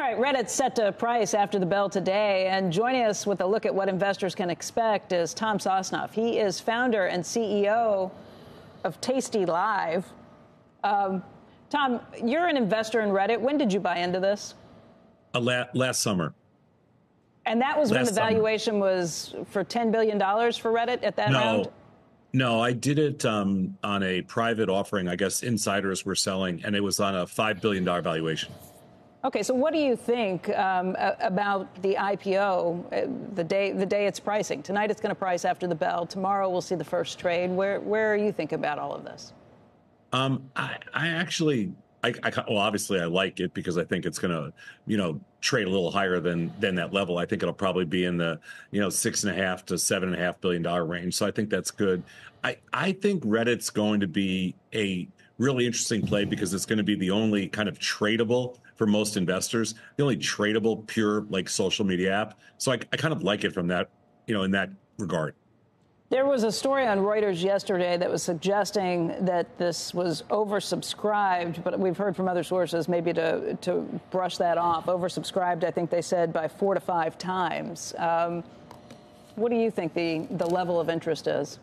All right, Reddit's set to price after the bell today, and joining us with a look at what investors can expect is Tom Sosnoff. He is founder and CEO of tastylive. Tom, you're an investor in Reddit. When did you buy into this? Last summer. And that was when the valuation was for $10 billion for Reddit at that round? No, I did it on a private offering. I guess insiders were selling, and it was on a $5 billion valuation. Okay, so what do you think about the IPO, the day it's pricing? Tonight it's going to price after the bell. Tomorrow we'll see the first trade. Where are you thinking about all of this? I actually, well, obviously I like it because I think it's going to, trade a little higher than that level. I think it'll probably be in the, $6.5 to $7.5 billion range. So I think that's good. I think Reddit's going to be a really interesting play because it's going to be the only kind of tradable for most investors, the only tradable pure like social media app. So I kind of like it from that, in that regard. There was a story on Reuters yesterday that was suggesting that this was oversubscribed, but we've heard from other sources maybe to brush that off. Oversubscribed, I think they said, by 4 to 5 times. What do you think the level of interest is?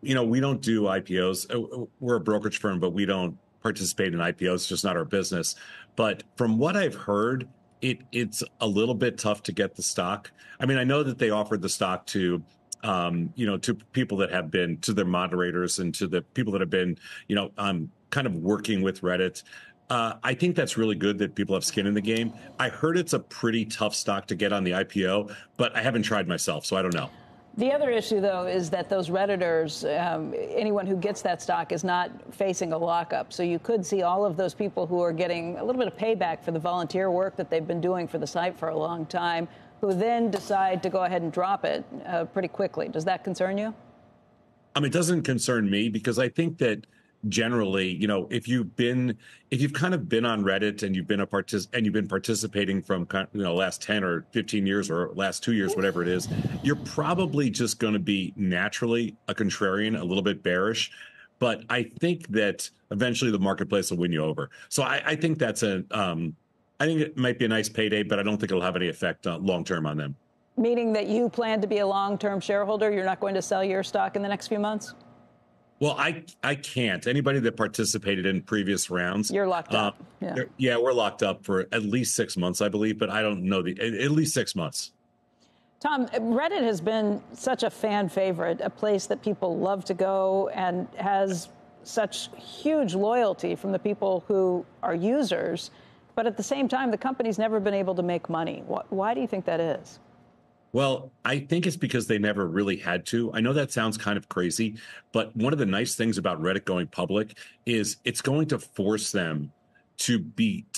We don't do IPOs. We're a brokerage firm, but we don't participate in IPOs. It's just not our business. But from what I've heard, it's a little bit tough to get the stock. I mean, I know that they offered the stock to to people that have been, to their moderators and to the people that have been, kind of working with Reddit. I think that's really good that people have skin in the game. I heard it's a pretty tough stock to get on the IPO, but I haven't tried myself, so I don't know. The other issue, though, is that those Redditors, anyone who gets that stock is not facing a lockup. So you could see all of those people who are getting a little bit of payback for the volunteer work that they've been doing for the site for a long time, who then decide to go ahead and drop it pretty quickly. Does that concern you? It doesn't concern me because I think that generally, if you've kind of been on Reddit and you've been participating from last 10 or 15 years or last 2 years, whatever it is, you're probably just going to be naturally a contrarian, a little bit bearish. But I think that eventually the marketplace will win you over. So I think that's I think it might be a nice payday, but I don't think it'll have any effect long term on them. Meaning that you plan to be a long-term shareholder? You're not going to sell your stock in the next few months? Well, I can't. Anybody that participated in previous rounds, you're locked up. Yeah, we're locked up for at least 6 months, I believe, but I don't know at least 6 months. Tom, Reddit has been such a fan favorite, a place that people love to go and has such huge loyalty from the people who are users. But at the same time, the company's never been able to make money. Why do you think that is? Well, I think it's because they never really had to. I know that sounds kind of crazy, but one of the nice things about Reddit going public is it's going to force them to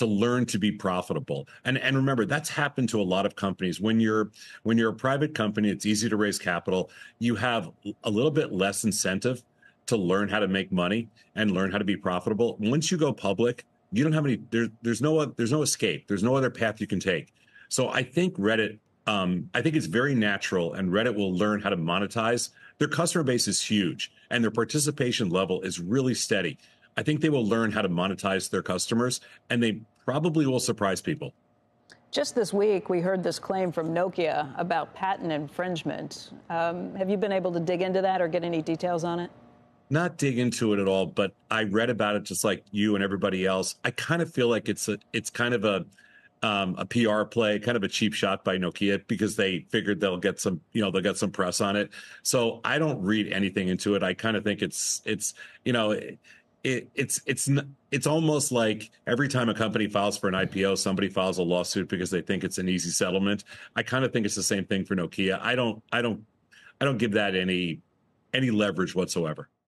learn to be profitable. And remember, that's happened to a lot of companies. When you're a private company, it's easy to raise capital. You have a little bit less incentive to learn how to make money and learn how to be profitable. Once you go public, you don't have any, there's no escape. There's no other path you can take. So I think Reddit, I think it's very natural, and Reddit will learn how to monetize. Their customer base is huge, and their participation level is really steady. I think they will learn how to monetize their customers, and they probably will surprise people. Just this week, we heard this claim from Nokia about patent infringement. Have you been able to dig into that or get any details on it? Not dig into it at all, but I read about it just like you and everybody else. I kind of feel like it's kind of a PR play, kind of a cheap shot by Nokia because they figured they'll get some press on it. So I don't read anything into it. I kind of think it's almost like every time a company files for an IPO, somebody files a lawsuit because they think it's an easy settlement. I kind of think it's the same thing for Nokia. I don't give that any leverage whatsoever.